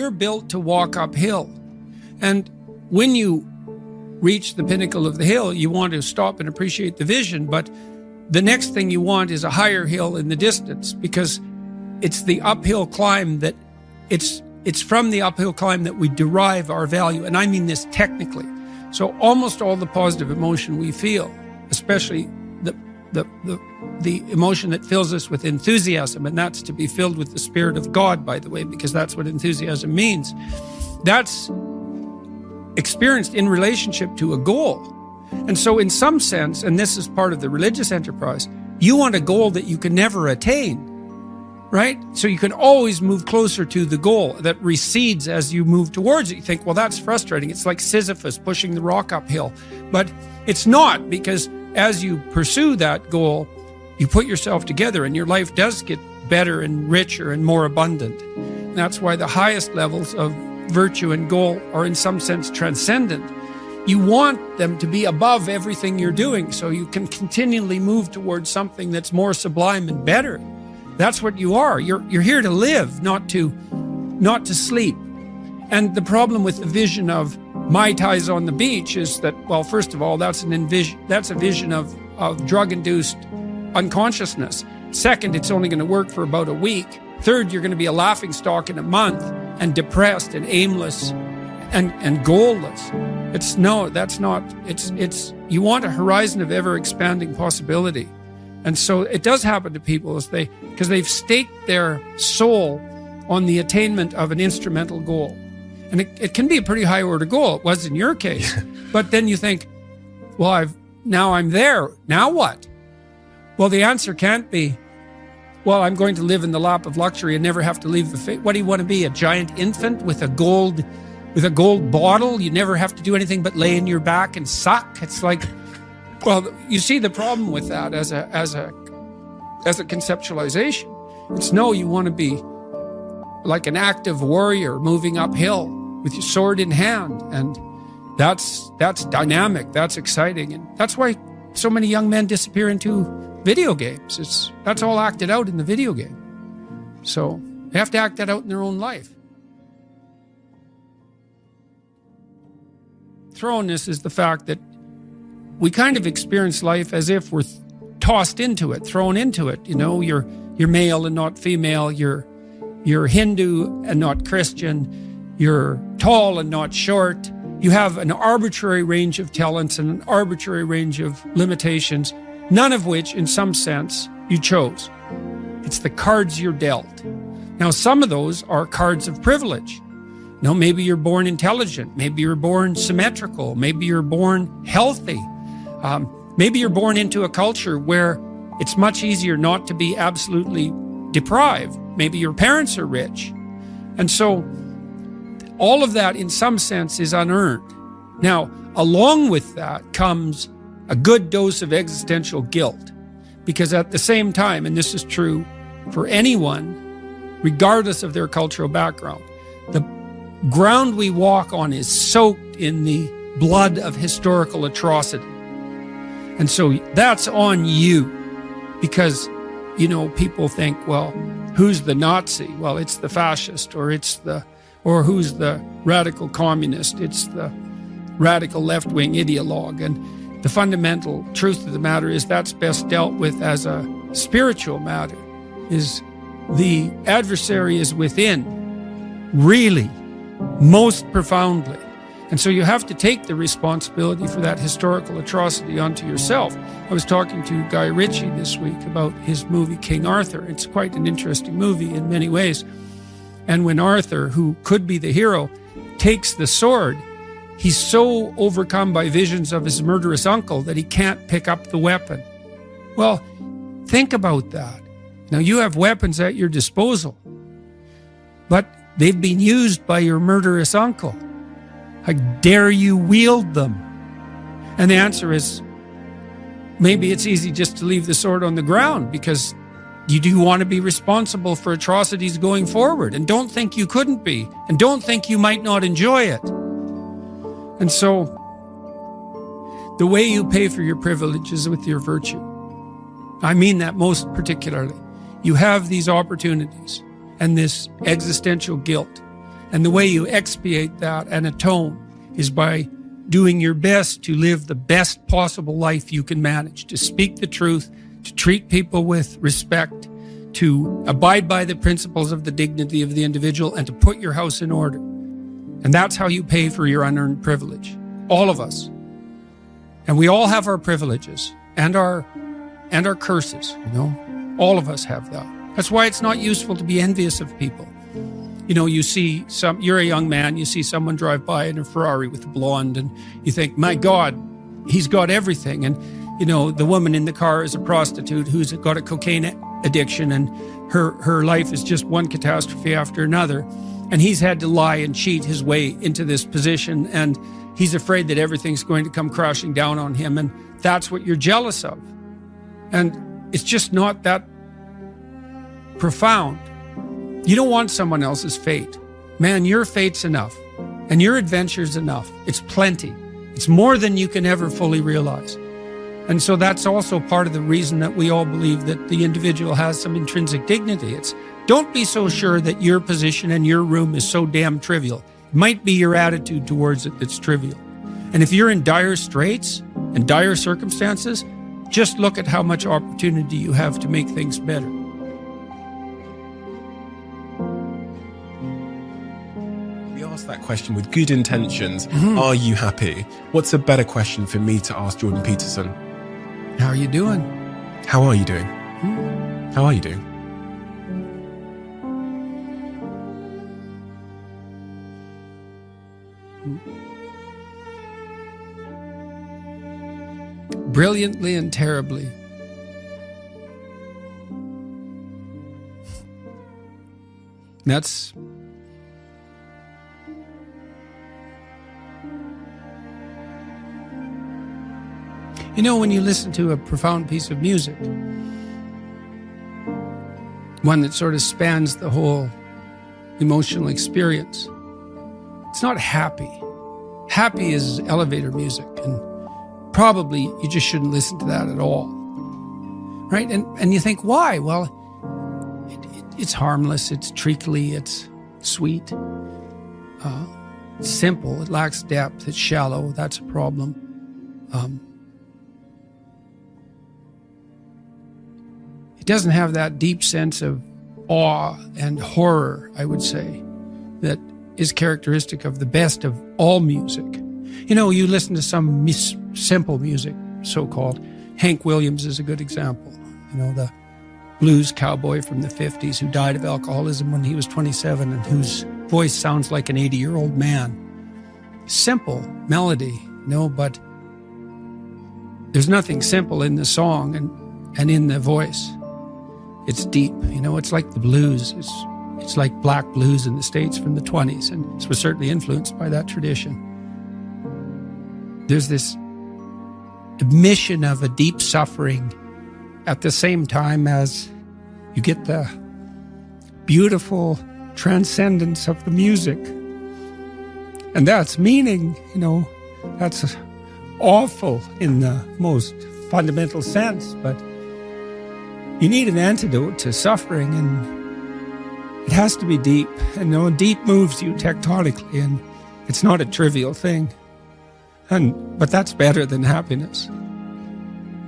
we're built to walk uphill. And when you reach the pinnacle of the hill, you want to stop and appreciate the vision, but the next thing you want is a higher hill in the distance, because it's the uphill climb that it's from the uphill climb that we derive our value. And I mean this technically. So almost all the positive emotion we feel, especially the emotion that fills us with enthusiasm, and that's to be filled with the Spirit of God, by the way, because that's what enthusiasm means. That's experienced in relationship to a goal. And so in some sense, and this is part of the religious enterprise, you want a goal that you can never attain, right? So you can always move closer to the goal that recedes as you move towards it. You think, well, that's frustrating. It's like Sisyphus pushing the rock uphill. But it's not, because as you pursue that goal, you put yourself together and your life does get better and richer and more abundant. And that's why the highest levels of virtue and goal are in some sense transcendent. You want them to be above everything you're doing so you can continually move towards something that's more sublime and better. That's what you are. You're here to live, not to sleep. And the problem with the vision of Mai Tais on the beach is that, well, first of all, that's a vision of drug-induced unconsciousness. Second, it's only going to work for about a week. Third, you're going to be a laughingstock in a month and depressed and aimless and goalless. You want a horizon of ever-expanding possibility. And so it does happen to people because they've staked their soul on the attainment of an instrumental goal. And it can be a pretty high order goal. It was in your case. But then you think, well, now I'm there. Now what? Well, the answer can't be, well, I'm going to live in the lap of luxury and never have to leave the face. What do you want to be? A giant infant with a gold bottle? You never have to do anything but lay in your back and suck. It's like, well, you see the problem with that as a conceptualization. It's no, you want to be like an active warrior moving uphill with your sword in hand. And that's dynamic, that's exciting. And that's why so many young men disappear into video games. That's all acted out in the video game. So they have to act that out in their own life. Thrownness is the fact that we kind of experience life as if we're tossed into it, thrown into it. You know, you're male and not female. You're Hindu and not Christian. You're tall and not short. You have an arbitrary range of talents and an arbitrary range of limitations, none of which, in some sense, you chose. It's the cards you're dealt. Now, some of those are cards of privilege. Now, maybe you're born intelligent. Maybe you're born symmetrical. Maybe you're born healthy. Maybe you're born into a culture where it's much easier not to be absolutely deprived. Maybe your parents are rich. And so all of that, in some sense, is unearned. Now, along with that comes a good dose of existential guilt. Because at the same time, and this is true for anyone, regardless of their cultural background, the ground we walk on is soaked in the blood of historical atrocity. And so that's on you. Because, you know, people think, well, who's the Nazi? Well, it's the fascist, or who's the radical communist? It's the radical left-wing ideologue. And the fundamental truth of the matter is that's best dealt with as a spiritual matter, is the adversary is within, really, most profoundly. And so you have to take the responsibility for that historical atrocity onto yourself. I was talking to Guy Ritchie this week about his movie King Arthur. It's quite an interesting movie in many ways. And when Arthur, who could be the hero, takes the sword, he's so overcome by visions of his murderous uncle that he can't pick up the weapon. Well, think about that. Now, you have weapons at your disposal, but they've been used by your murderous uncle. How dare you wield them? And the answer is, maybe it's easy just to leave the sword on the ground because you do want to be responsible for atrocities going forward. And don't think you couldn't be. And don't think you might not enjoy it. And so, the way you pay for your privilege is with your virtue. I mean that most particularly. You have these opportunities and this existential guilt. And the way you expiate that and atone is by doing your best to live the best possible life you can manage, to speak the truth, to treat people with respect, to abide by the principles of the dignity of the individual, and to put your house in order. And that's how you pay for your unearned privilege. All of us. And we all have our privileges and our curses, All of us have that. That's why it's not useful to be envious of people. You see you're a young man, you see someone drive by in a Ferrari with a blonde, and you think, my God, he's got everything. And, the woman in the car is a prostitute who's got a cocaine addiction, and her life is just one catastrophe after another. And he's had to lie and cheat his way into this position, and he's afraid that everything's going to come crashing down on him, and that's what you're jealous of. And it's just not that profound. You don't want someone else's fate. Man, your fate's enough, and your adventure's enough. It's plenty. It's more than you can ever fully realize. And so that's also part of the reason that we all believe that the individual has some intrinsic dignity. It's don't be so sure that your position and your room is so damn trivial. It might be your attitude towards it that's trivial. And if you're in dire straits and dire circumstances, just look at how much opportunity you have to make things better. We asked that question with good intentions. Are you happy? What's a better question for me to ask Jordan Peterson? How are you doing? How are you doing? How are you doing? Brilliantly and terribly. That's when you listen to a profound piece of music, one that sort of spans the whole emotional experience, it's not happy. Happy is elevator music, and probably you just shouldn't listen to that at all, right? And you think, why? Well, it's harmless, it's treacly, it's sweet, it's simple, it lacks depth, it's shallow, that's a problem. It doesn't have that deep sense of awe and horror, I would say, that is characteristic of the best of all music. You listen to some simple music, so-called. Hank Williams is a good example. The blues cowboy from the 50s who died of alcoholism when he was 27 and whose voice sounds like an 80-year-old man. Simple melody, but there's nothing simple in the song and in the voice. It's deep, it's like the blues. It's like black blues in the States from the 20s, and it was certainly influenced by that tradition. There's this admission of a deep suffering at the same time as you get the beautiful transcendence of the music. And that's meaning, that's awful in the most fundamental sense, but you need an antidote to suffering, and it has to be deep. And deep moves you tectonically, and it's not a trivial thing. But that's better than happiness.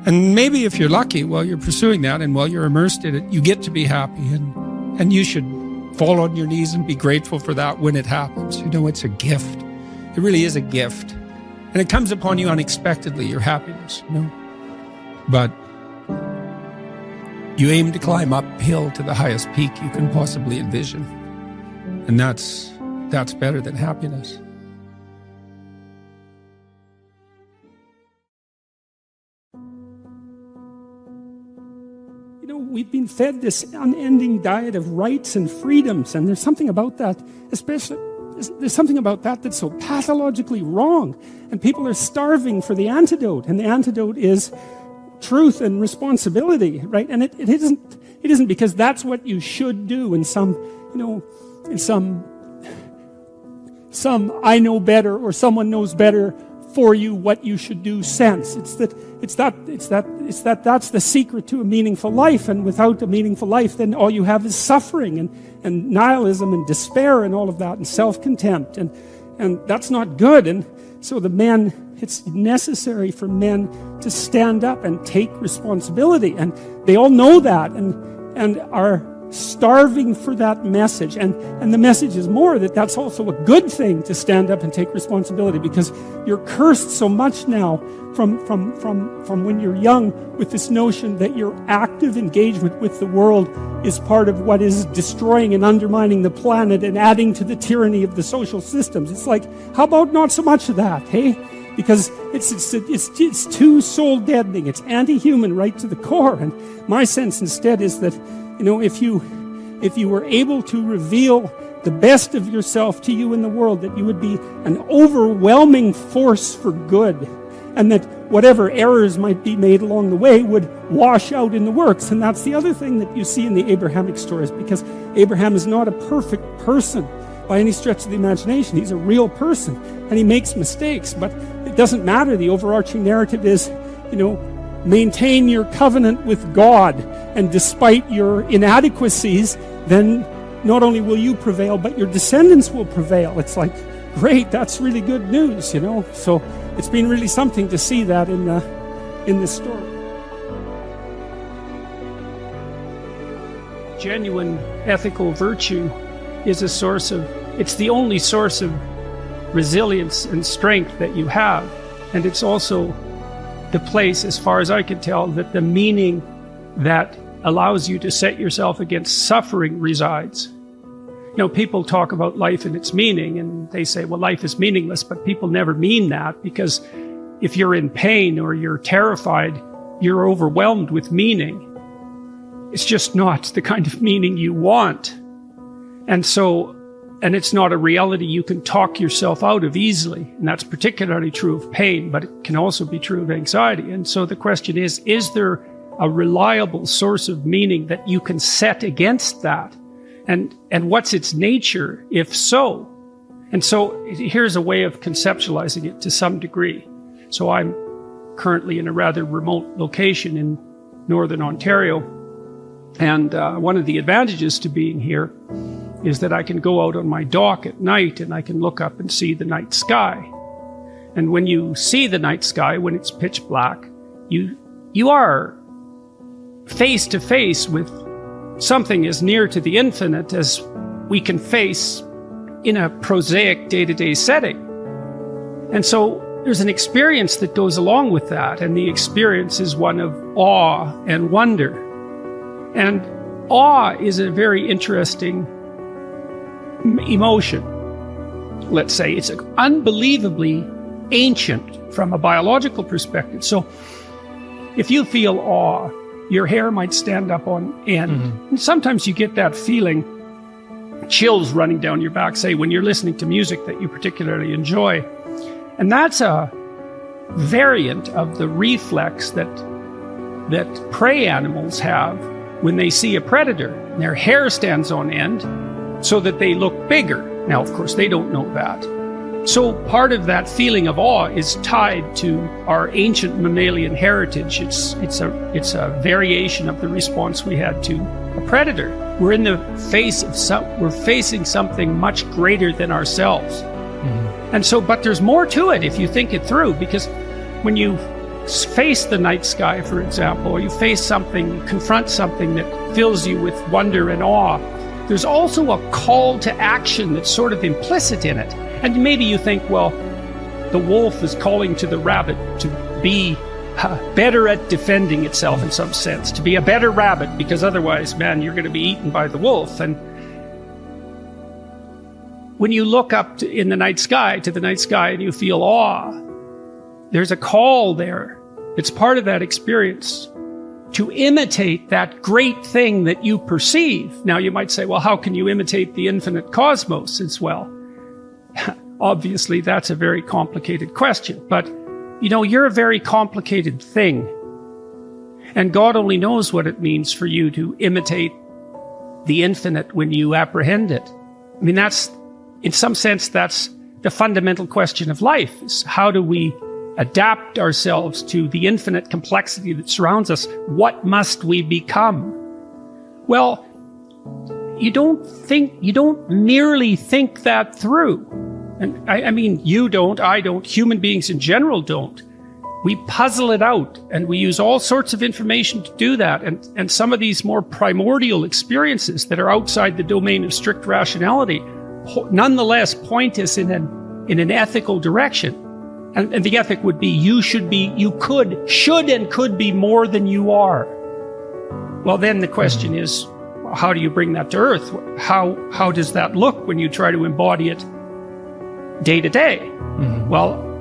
And maybe if you're lucky while you're pursuing that and while you're immersed in it, you get to be happy, and you should fall on your knees and be grateful for that when it happens. It's a gift. It really is a gift. And it comes upon you unexpectedly, your happiness, But you aim to climb uphill to the highest peak you can possibly envision. And that's better than happiness. We've been fed this unending diet of rights and freedoms, and there's something about that, there's something about that that's so pathologically wrong. And people are starving for the antidote, and the antidote is truth and responsibility, right? And it isn't because that's what you should do in some I know better or someone knows better for you what you should do sense. That's the secret to a meaningful life. And without a meaningful life, then all you have is suffering and nihilism and despair and all of that and self-contempt. And that's not good. And so it's necessary for men to stand up and take responsibility. And they all know that and are starving for that message. And the message is more that that's also a good thing to stand up and take responsibility, because you're cursed so much now from when you're young with this notion that your active engagement with the world is part of what is destroying and undermining the planet and adding to the tyranny of the social systems. It's like, how about not so much of that, hey? Because it's too soul deadening. It's anti-human right to the core. And my sense instead is that, if you were able to reveal the best of yourself to you in the world, that you would be an overwhelming force for good, and that whatever errors might be made along the way would wash out in the works. And that's the other thing that you see in the Abrahamic stories, because Abraham is not a perfect person by any stretch of the imagination. He's a real person, and he makes mistakes, but it doesn't matter. The overarching narrative is, maintain your covenant with God, and despite your inadequacies, then not only will you prevail, but your descendants will prevail. It's like, great, that's really good news, So it's been really something to see that in this story. Genuine ethical virtue is it's the only source of resilience and strength that you have. And it's also the place, as far as I can tell, that the meaning that allows you to set yourself against suffering resides. People talk about life and its meaning, and they say, well, life is meaningless, but people never mean that, because if you're in pain or you're terrified, you're overwhelmed with meaning. It's just not the kind of meaning you want. And it's not a reality you can talk yourself out of easily. And that's particularly true of pain, but it can also be true of anxiety. And so the question is there a reliable source of meaning that you can set against that? And what's its nature, if so? And so here's a way of conceptualizing it to some degree. So I'm currently in a rather remote location in Northern Ontario. And one of the advantages to being here is that I can go out on my dock at night and I can look up and see the night sky. And when you see the night sky, when it's pitch black, you are face to face with something as near to the infinite as we can face in a prosaic day-to-day setting. And so there's an experience that goes along with that, and the experience is one of awe and wonder. And awe is a very interesting emotion. Let's say it's unbelievably ancient from a biological perspective. So if you feel awe, your hair might stand up on end. Mm-hmm. And sometimes you get that feeling, chills running down your back, say when you're listening to music that you particularly enjoy. And that's a variant of the reflex that prey animals have when they see a predator. Their hair stands on end so that they look bigger. Now, of course, they don't know that. So part of that feeling of awe is tied to our ancient mammalian heritage. It's a variation of the response we had to a predator. We're in the face of we're facing something much greater than ourselves. Mm-hmm. And so, but there's more to it if you think it through, because when you face the night sky, for example, or you confront something that fills you with wonder and awe, there's also a call to action that's sort of implicit in it. And maybe you think, well, the wolf is calling to the rabbit to be better at defending itself in some sense, to be a better rabbit, because otherwise, man, you're going to be eaten by the wolf. And when you look up in the night sky, to the night sky, and you feel awe, there's a call there. It's part of that experience to imitate that great thing that you perceive. Now, you might say, well, how can you imitate the infinite cosmos as well? Obviously, that's a very complicated question. But, you're a very complicated thing. And God only knows what it means for you to imitate the infinite when you apprehend it. I mean, in some sense, that's the fundamental question of life, is how do we adapt ourselves to the infinite complexity that surrounds us? What must we become? Well, you don't merely think that through. And I mean, you don't, I don't, human beings in general don't. We puzzle it out, and we use all sorts of information to do that. And some of these more primordial experiences that are outside the domain of strict rationality nonetheless point us in an ethical direction. And the ethic would be, you should and could be more than you are. Well, then the question is, how do you bring that to earth? How does that look when you try to embody it day to day? Mm-hmm. Well,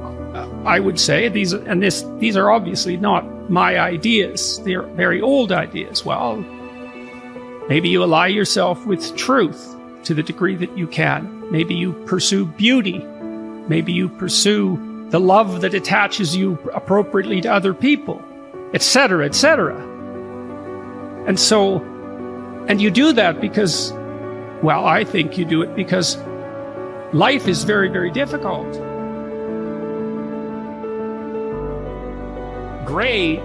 I would say these are obviously not my ideas. They're very old ideas. Well, maybe you ally yourself with truth to the degree that you can. Maybe you pursue beauty. Maybe you pursue the love that attaches you appropriately to other people, etc., etc. And you do that because, well, I think you do it because life is very, very difficult. Gray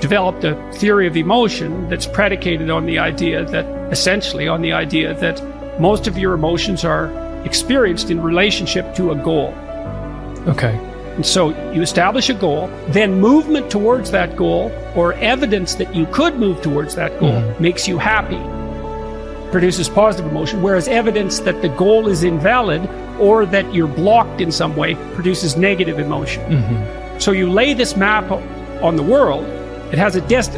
developed a theory of emotion that's predicated on the idea that, essentially on the idea that most of your emotions are experienced in relationship to a goal. Okay. And so you establish a goal, then movement towards that goal, or evidence that you could move towards that goal, makes you happy, produces positive emotion, whereas evidence that the goal is invalid or that you're blocked in some way produces negative emotion. Mm-hmm. So you lay this map on the world. It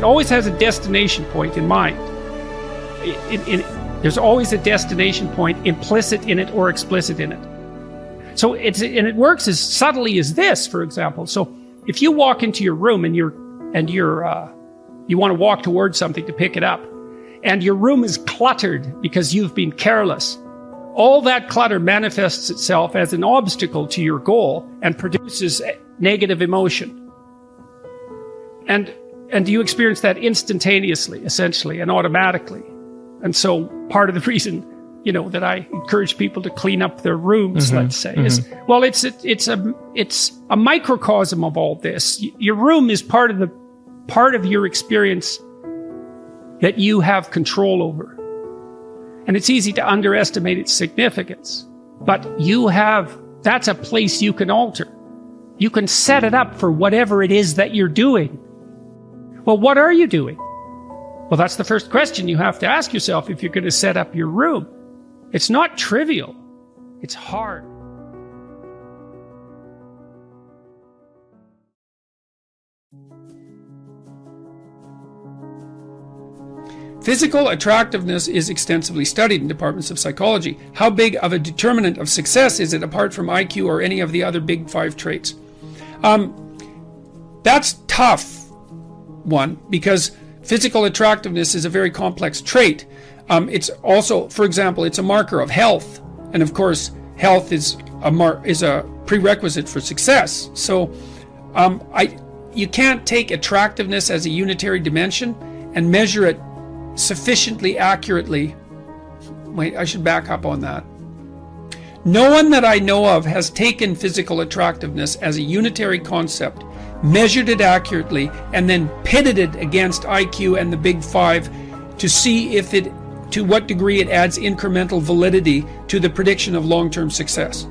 always has a destination point in mind. There's always a destination point implicit in it or explicit in it. So it works as subtly as this, for example. So if you walk into your room and you want to walk towards something to pick it up, and your room is cluttered because you've been careless, all that clutter manifests itself as an obstacle to your goal and produces negative emotion. And you experience that instantaneously, essentially, and automatically. And so part of the reason, that I encourage people to clean up their rooms, let's say, is, well, it's a microcosm of all this. Your room is part of your experience that you have control over. And it's easy to underestimate its significance. But that's a place you can alter. You can set it up for whatever it is that you're doing. Well, what are you doing? Well, that's the first question you have to ask yourself if you're going to set up your room. It's not trivial. It's hard. Physical attractiveness is extensively studied in departments of psychology. How big of a determinant of success is it apart from IQ or any of the other big 5 traits? That's tough, one, because physical attractiveness is a very complex trait. It's also, for example, it's a marker of health. And of course, health is a prerequisite for success. So you can't take attractiveness as a unitary dimension and measure it sufficiently accurately. Wait, I should back up on that. No one that I know of has taken physical attractiveness as a unitary concept, measured it accurately, and then pitted it against IQ and the big 5 to see to what degree it adds incremental validity to the prediction of long-term success.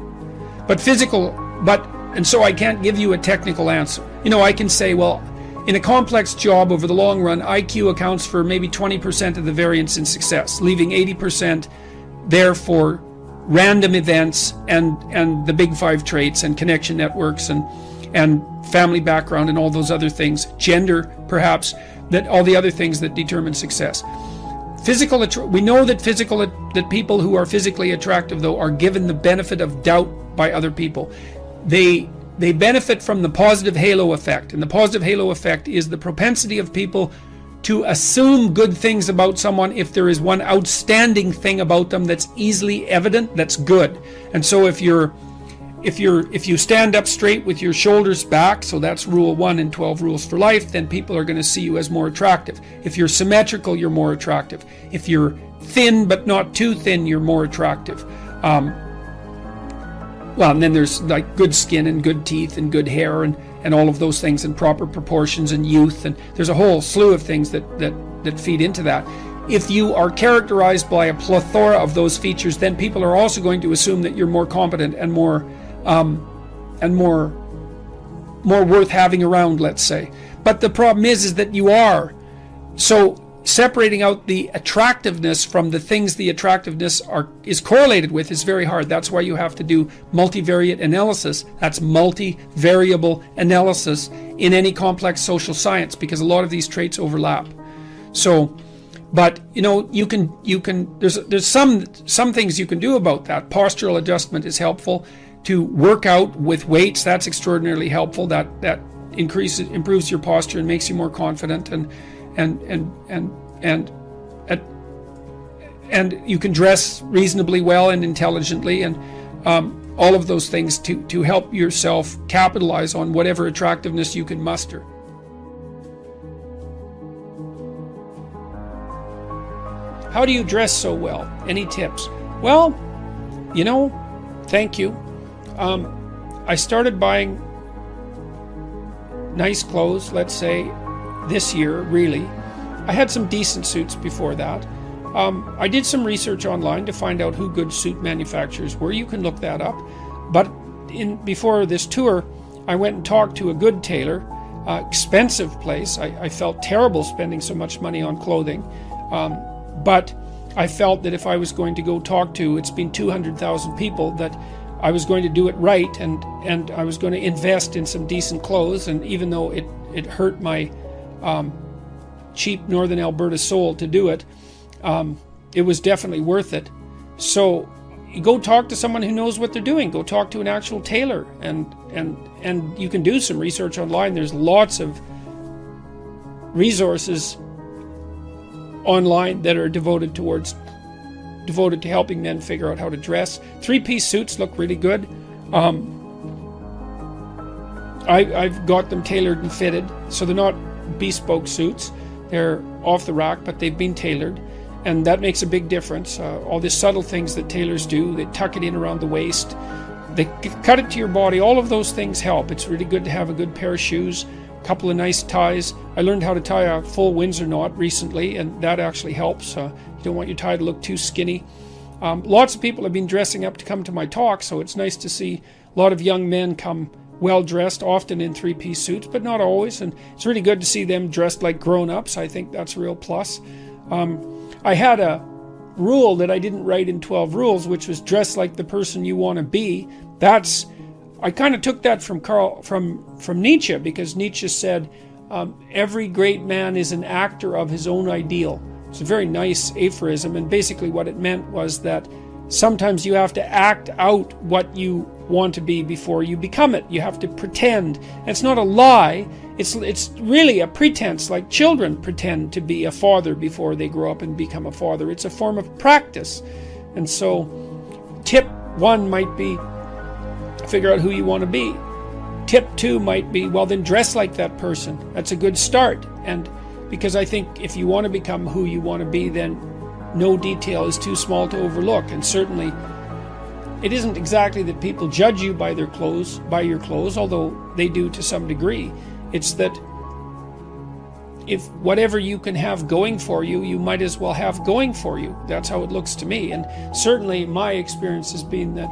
And so I can't give you a technical answer. I can say, well, in a complex job over the long run, IQ accounts for maybe 20% of the variance in success, leaving 80% there for random events and the big 5 traits and connection networks and family background and all those other things, gender perhaps, that all the other things that determine success. We know that people who are physically attractive, though, are given the benefit of doubt by other people. They benefit from the positive halo effect, and the positive halo effect is the propensity of people to assume good things about someone if there is one outstanding thing about them that's easily evident, that's good. And so if you stand up straight with your shoulders back, so that's rule 1 in 12 rules for life, then people are going to see you as more attractive. If you're symmetrical, you're more attractive. If you're thin but not too thin, you're more attractive. well, and then there's like good skin and good teeth and good hair and all of those things, and proper proportions and youth, and there's a whole slew of things that feed into that. If you are characterized by a plethora of those features, then people are also going to assume that you're more competent and more worth having around, let's say. But the problem is that you are. So separating out the attractiveness from the things the attractiveness is correlated with is very hard. That's why you have to do multivariate analysis. That's multivariable analysis in any complex social science, because a lot of these traits overlap. So, but you can there's some things you can do about that. Postural adjustment is helpful. To work out with weights, that's extraordinarily helpful. That improves your posture and makes you more confident, and you can dress reasonably well and intelligently, and all of those things to help yourself capitalize on whatever attractiveness you can muster. How do you dress so well? Any tips? Well, thank you. I started buying nice clothes, let's say, this year, really. I had some decent suits before that. I did some research online to find out who good suit manufacturers were. You can look that up. But before this tour, I went and talked to a good tailor, expensive place. I felt terrible spending so much money on clothing. But I felt that if I was going to go talk to, it's been 200,000 people, that I was going to do it right, and I was going to invest in some decent clothes. And even though it hurt my cheap Northern Alberta soul to do it, it was definitely worth it. So you go talk to someone who knows what they're doing. Go talk to an actual tailor, and you can do some research online. There's lots of resources online that are devoted to helping men figure out how to dress. 3-piece suits look really good. I've got them tailored and fitted, so they're not bespoke suits. They're off the rack, but they've been tailored, and that makes a big difference. All the subtle things that tailors do, they tuck it in around the waist, they cut it to your body, all of those things help. It's really good to have a good pair of shoes, a couple of nice ties. I learned how to tie a full Windsor knot recently, and that actually helps. You don't want your tie to look too skinny. Lots of people have been dressing up to come to my talk, so it's nice to see a lot of young men come well dressed, often in 3-piece suits, but not always, and it's really good to see them dressed like grown-ups. I think that's a real plus. I had a rule that I didn't write in 12 Rules, which was dress like the person you want to be. I kind of took that from Nietzsche, because Nietzsche said, every great man is an actor of his own ideal. It's a very nice aphorism, and basically what it meant was that sometimes you have to act out what you want to be before you become it. You have to pretend. And it's not a lie. It's really a pretense, like children pretend to be a father before they grow up and become a father. It's a form of practice. And so tip 1 might be figure out who you want to be. Tip 2 might be, well, then dress like that person. That's a good start. And because I think if you want to become who you want to be, then no detail is too small to overlook. And certainly it isn't exactly that people judge you by your clothes, although they do to some degree. It's that if whatever you can have going for you, you might as well have going for you. That's how it looks to me. And certainly my experience has been that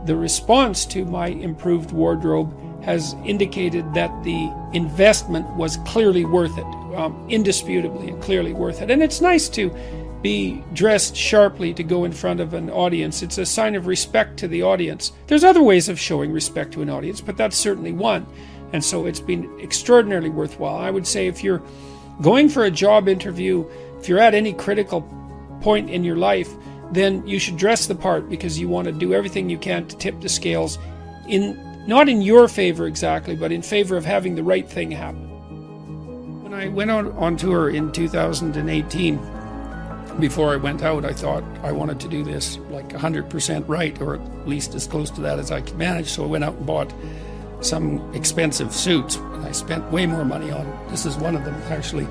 the response to my improved wardrobe has indicated that the investment was clearly worth it, indisputably and clearly worth it. And it's nice to be dressed sharply to go in front of an audience. It's a sign of respect to the audience. There's other ways of showing respect to an audience, but that's certainly one. And so it's been extraordinarily worthwhile. I would say if you're going for a job interview, if you're at any critical point in your life, then you should dress the part, because you want to do everything you can to tip the scales not in your favor exactly, but in favor of having the right thing happen. When I went out on tour in 2018, before I went out, I thought I wanted to do this like 100% right, or at least as close to that as I could manage. So I went out and bought some expensive suits, and I spent way more money on. This is one of them, actually.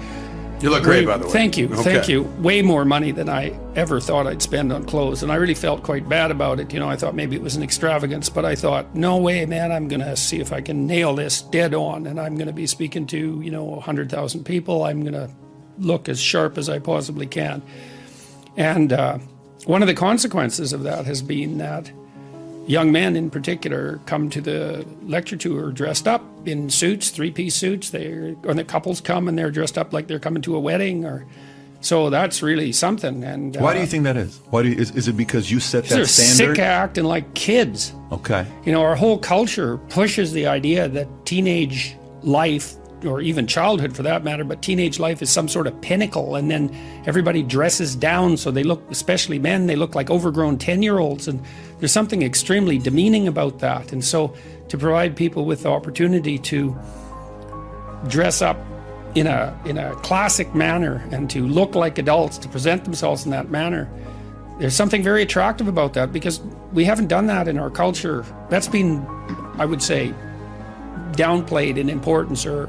You look great, by the way. Thank you. Okay. Thank you. Way more money than I ever thought I'd spend on clothes. And I really felt quite bad about it. You know, I thought maybe it was an extravagance, but I thought, no way, man, I'm going to see if I can nail this dead on. And I'm going to be speaking to, 100,000 people. I'm going to look as sharp as I possibly can. And one of the consequences of that has been that young men in particular come to the lecture tour dressed up in suits, three-piece suits. Or the couples come and they're dressed up like they're coming to a wedding. So that's really something. And why do you think that is? Is it because you set that they're standard? sick of acting like kids. Okay. Our whole culture pushes the idea that teenage life, or even childhood for that matter, but teenage life is some sort of pinnacle, and then everybody dresses down so they look, especially men, they look like overgrown 10-year-olds, and there's something extremely demeaning about that. And so to provide people with the opportunity to dress up in a classic manner and to look like adults, to present themselves in that manner, there's something very attractive about that, because we haven't done that in our culture. That's been, I would say, downplayed in importance or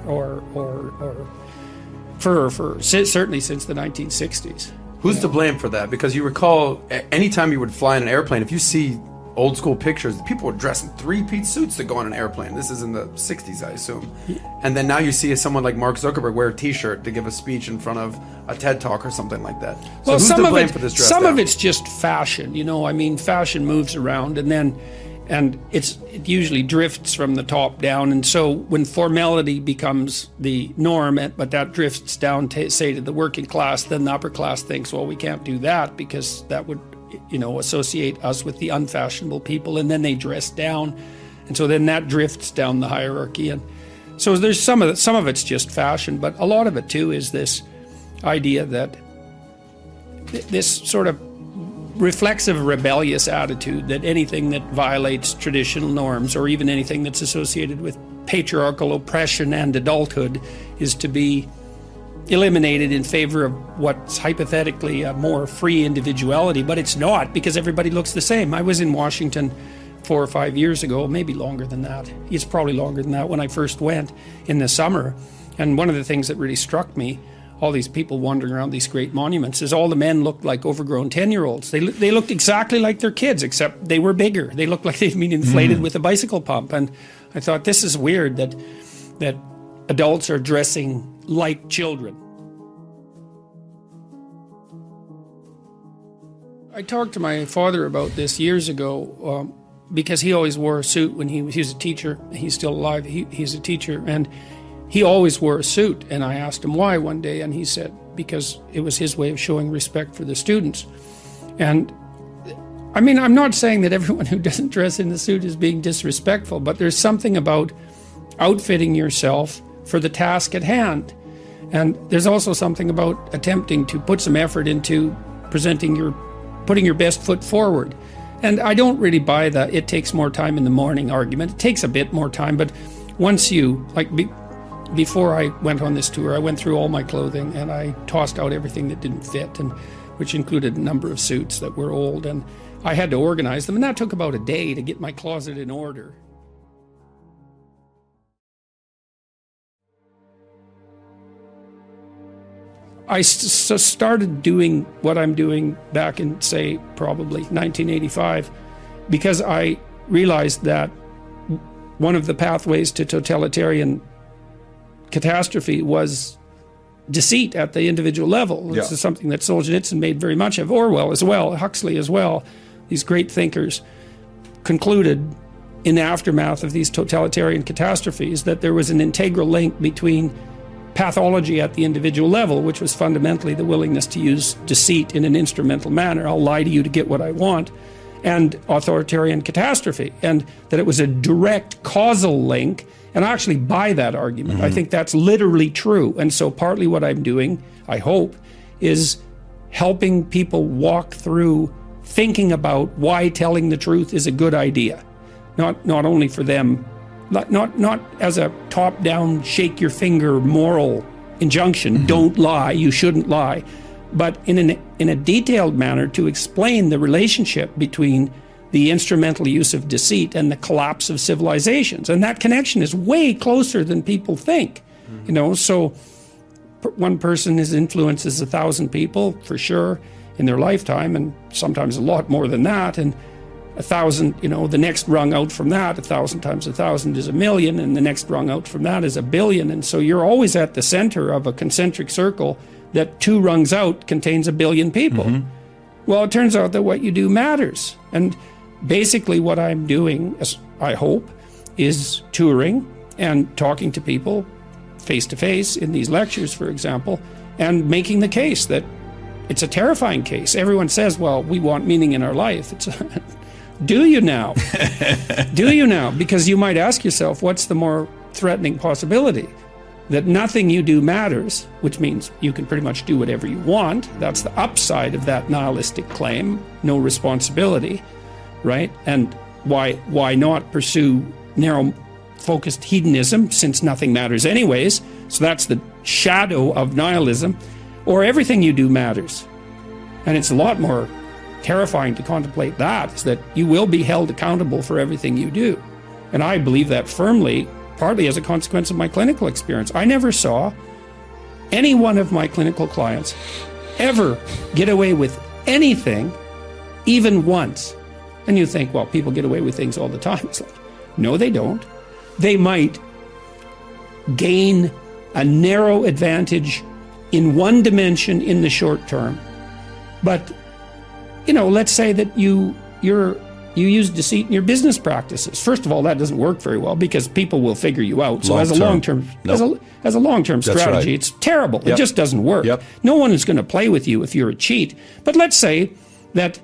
for certainly since the 1960s. Who's to blame for that? Because you recall, anytime you would fly in an airplane, if you see old school pictures, people would dress in three-piece suits to go on an airplane. This is in the 60s, I assume. And then now you see someone like Mark Zuckerberg wear a t-shirt to give a speech in front of a TED Talk or something like that. So Well, who's some to of blame it, for this dress some down? of it's just fashion. Fashion moves around, and it usually drifts from the top down. And so when formality becomes the norm, but that drifts down, say, to the working class, then the upper class thinks, well, we can't do that because that would, associate us with the unfashionable people, and then they dress down. And so then that drifts down the hierarchy. And so there's some of it's just fashion, but a lot of it too is this idea that this sort of reflexive, rebellious attitude that anything that violates traditional norms, or even anything that's associated with patriarchal oppression and adulthood, is to be eliminated in favor of what's hypothetically a more free individuality. But it's not, because everybody looks the same. I was in Washington 4 or 5 years ago, maybe longer than that. It's probably longer than that, when I first went in the summer. And one of the things that really struck me, all these people wandering around these great monuments, is all the men looked like overgrown 10-year-olds. They looked exactly like their kids, except they were bigger. They looked like they'd been inflated with a bicycle pump. And I thought, this is weird that adults are dressing like children. I talked to my father about this years ago, because he always wore a suit when he was a teacher. He's still alive. He's a teacher, and he always wore a suit. And I asked him why one day, and he said because it was his way of showing respect for the students. And I mean, I'm not saying that everyone who doesn't dress in the suit is being disrespectful, but there's something about outfitting yourself for the task at hand. And there's also something about attempting to put some effort into putting your best foot forward. And I don't really buy the it takes more time in the morning argument. It takes a bit more time, but once you, before I went on this tour, I went through all my clothing and I tossed out everything that didn't fit, and which included a number of suits that were old, and I had to organize them, and that took about a day to get my closet in order. I started doing what I'm doing back in, say, probably 1985, because I realized that one of the pathways to totalitarian catastrophe was deceit at the individual level. This is something that Solzhenitsyn made very much of, Orwell as well, Huxley as well. These great thinkers concluded in the aftermath of these totalitarian catastrophes that there was an integral link between pathology at the individual level, which was fundamentally the willingness to use deceit in an instrumental manner. I'll lie to you to get what I want, and authoritarian catastrophe, and that it was a direct causal link. And I actually buy that argument. I think that's literally true. And so partly what I'm doing, I hope, is helping people walk through thinking about why telling the truth is a good idea. Not only for them, not as a top-down, shake your finger moral injunction, don't lie, you shouldn't lie, but in a detailed manner to explain the relationship between the instrumental use of deceit and the collapse of civilizations. And that connection is way closer than people think. So one person his influences 1,000 people for sure in their lifetime, and sometimes a lot more than that. And 1,000, the next rung out from that, 1,000 times 1,000 is 1,000,000, and the next rung out from that is 1,000,000,000. And so you're always at the center of a concentric circle that 2 rungs out contains 1,000,000,000 people. Well, it turns out that what you do matters. And basically what I'm doing, as I hope, is touring and talking to people face to face in these lectures, for example, and making the case that it's a terrifying case. Everyone says, well, we want meaning in our life. Do you now? Do you now? Because you might ask yourself, what's the more threatening possibility? That nothing you do matters, which means you can pretty much do whatever you want. That's the upside of that nihilistic claim, no responsibility, right? And why not pursue narrow-focused hedonism, since nothing matters anyways? So that's the shadow of nihilism. Or everything you do matters. And it's a lot more terrifying to contemplate that, is that you will be held accountable for everything you do. And I believe that firmly, partly as a consequence of my clinical experience. I never saw any one of my clinical clients ever get away with anything, even once. And you think, well, people get away with things all the time. It's like, no, they don't. They might gain a narrow advantage in one dimension in the short term. But, let's say that you use deceit in your business practices. First of all, that doesn't work very well because people will figure you out. So as a long-term strategy, it's terrible. It just doesn't work. No one is going to play with you if you're a cheat. But let's say that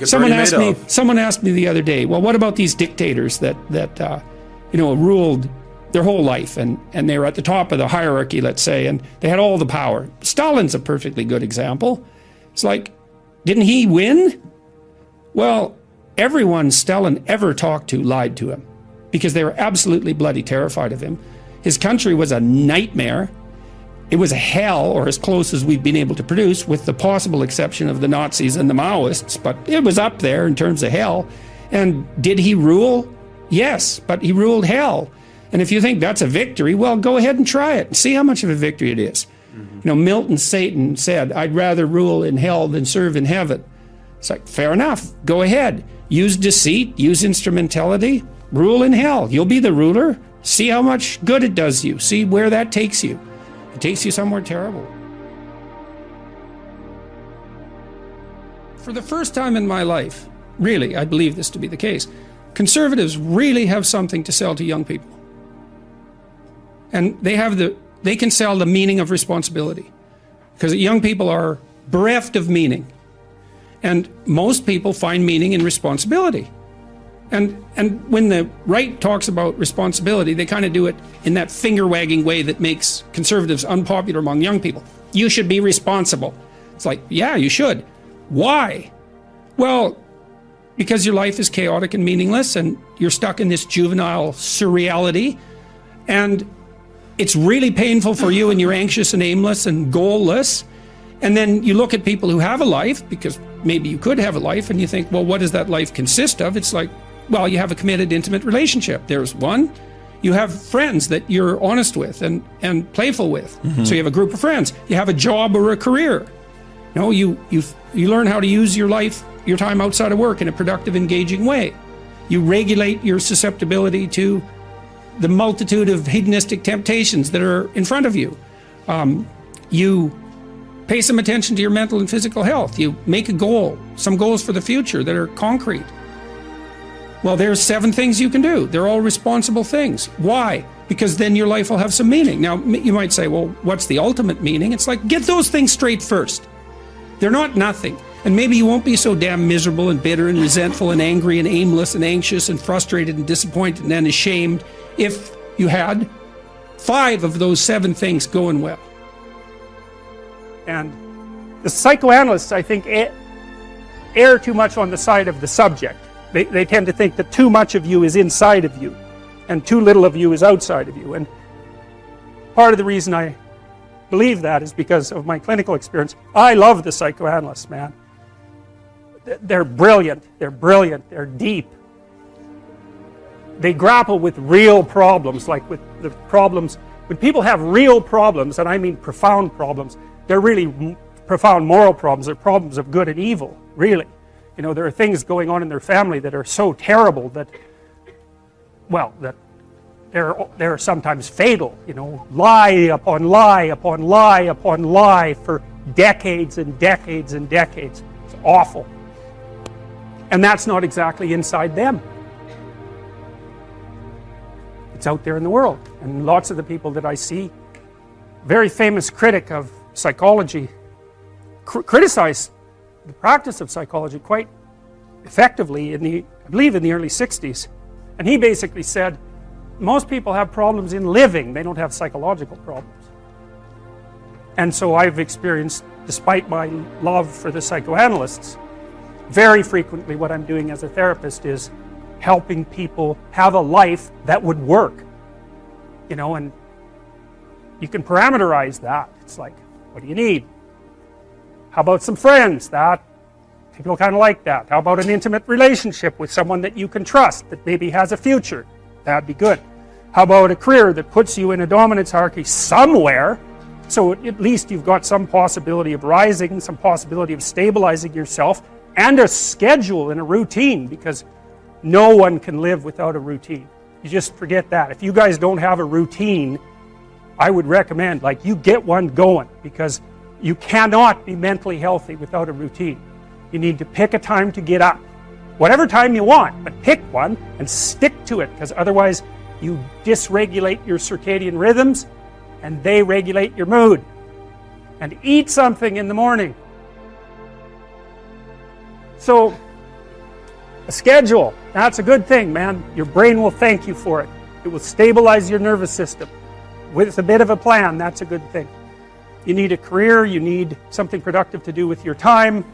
someone asked me the other day, well, what about these dictators that ruled their whole life, and they were at the top of the hierarchy, let's say, and they had all the power. Stalin's a perfectly good example. It's like, didn't he win? Well, everyone Stalin ever talked to lied to him because they were absolutely bloody terrified of him. His country was a nightmare. It was a hell, or as close as we've been able to produce, with the possible exception of the Nazis and the Maoists, but it was up there in terms of hell. And did he rule? Yes, but he ruled hell. And if you think that's a victory, well, go ahead and try it and see how much of a victory it is. Milton Satan said, I'd rather rule in hell than serve in heaven. It's like, fair enough, go ahead. Use deceit, use instrumentality, rule in hell. You'll be the ruler. See how much good it does you. See where that takes you. It takes you somewhere terrible. For the first time in my life, really, I believe this to be the case, conservatives really have something to sell to young people. And they can sell the meaning of responsibility, because young people are bereft of meaning. And most people find meaning in responsibility. And when the right talks about responsibility, they kind of do it in that finger-wagging way that makes conservatives unpopular among young people. You should be responsible. It's like, yeah, you should. Why? Well, because your life is chaotic and meaningless, and you're stuck in this juvenile surreality, and it's really painful for you, and you're anxious and aimless and goalless. And then you look at people who have a life, because maybe you could have a life, and you think, well, what does that life consist of? It's like, well, you have a committed, intimate relationship. There's one. You have friends that you're honest with and playful with. So you have a group of friends. You have a job or a career. You learn how to use your life, your time outside of work in a productive, engaging way. You regulate your susceptibility to the multitude of hedonistic temptations that are in front of you. You pay some attention to your mental and physical health. You make a goal, some goals for the future that are concrete. Well, there's 7 things you can do. They're all responsible things. Why? Because then your life will have some meaning. Now, you might say, well, what's the ultimate meaning? It's like, get those things straight first. They're not nothing. And maybe you won't be so damn miserable and bitter and resentful and angry and aimless and anxious and frustrated and disappointed and ashamed if you had 5 of those 7 things going well. And the psychoanalysts, I think, err too much on the side of the subject. They tend to think that too much of you is inside of you and too little of you is outside of you. And part of the reason I believe that is because of my clinical experience. I love the psychoanalysts, man. They're brilliant, they're deep. They grapple with real problems, like with the problems When people have real problems, and I mean profound problems, they're really profound moral problems. They're problems of good and evil, really. You know, there are things going on in their family that are so terrible that, well, that they're sometimes fatal. You know, lie upon lie upon lie upon lie for decades and decades and decades. It's awful. And that's not exactly inside them. It's out there in the world. And lots of the people that I see, very famous critic of psychology, criticized the practice of psychology quite effectively I believe in the early 60s. And he basically said, most people have problems in living, they don't have psychological problems. And so I've experienced, despite my love for the psychoanalysts, very frequently what I'm doing as a therapist is helping people have a life that would work. You know, and you can parameterize that. It's like, what do you need? How about some friends? That people kind of like that. How about an intimate relationship with someone that you can trust, that maybe has a future? That'd be good. How about a career that puts you in a dominance hierarchy somewhere, so at least you've got some possibility of rising, some possibility of stabilizing yourself, and a schedule and a routine, because no one can live without a routine. You just forget that. If you guys don't have a routine, I would recommend, like, you get one going, because you cannot be mentally healthy without a routine. You need to pick a time to get up. Whatever time you want, but pick one and stick to it, because otherwise you dysregulate your circadian rhythms and they regulate your mood. And eat something in the morning. So, a schedule, that's a good thing, man. Your brain will thank you for it. It will stabilize your nervous system. With a bit of a plan, that's a good thing. You need a career, you need something productive to do with your time.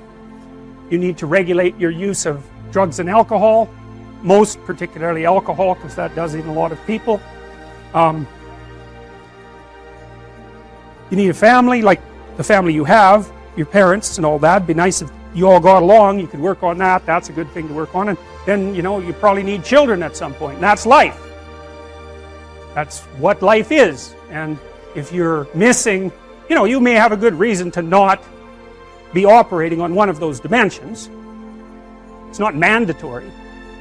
You need to regulate your use of drugs and alcohol, most particularly alcohol, because that does in a lot of people. You need a family, like the family you have, your parents and all that. It'd be nice if you all got along, you could work on that. That's a good thing to work on. And then, you know, you probably need children at some point. And that's life. That's what life is. And if you're missing, you know, you may have a good reason to not be operating on one of those dimensions. It's not mandatory.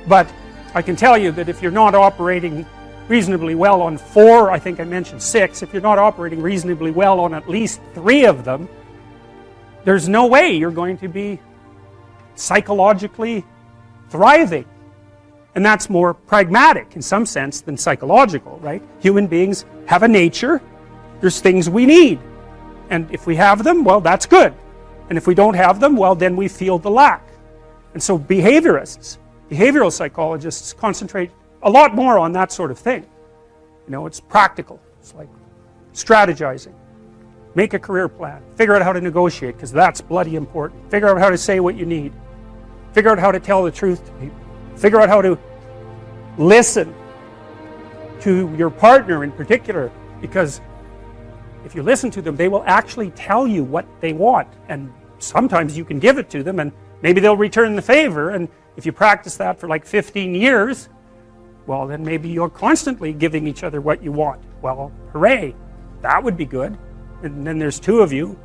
But I can tell you that if you're not operating reasonably well on 4, I think I mentioned 6, if you're not operating reasonably well on at least 3 of them, there's no way you're going to be psychologically thriving. And that's more pragmatic in some sense than psychological, right? Human beings have a nature. There's things we need. And if we have them, well, that's good. And if we don't have them, well, then we feel the lack. And so behaviorists, behavioral psychologists concentrate a lot more on that sort of thing. You know, it's practical. It's like strategizing. Make a career plan. Figure out how to negotiate, because that's bloody important. Figure out how to say what you need. Figure out how to tell the truth to people. Figure out how to listen to your partner in particular, because if you listen to them, they will actually tell you what they want. And sometimes you can give it to them and maybe they'll return the favor. And if you practice that for like 15 years, well, then maybe you're constantly giving each other what you want. Well, hooray, that would be good. And then there's 2 of you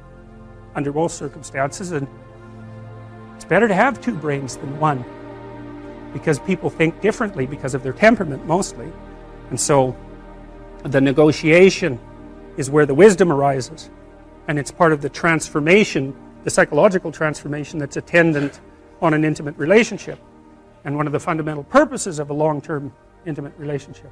under most circumstances, and it's better to have 2 brains than 1, because people think differently because of their temperament mostly. And so the negotiation is where the wisdom arises, and it's part of the transformation, the psychological transformation that's attendant on an intimate relationship, and one of the fundamental purposes of a long-term intimate relationship.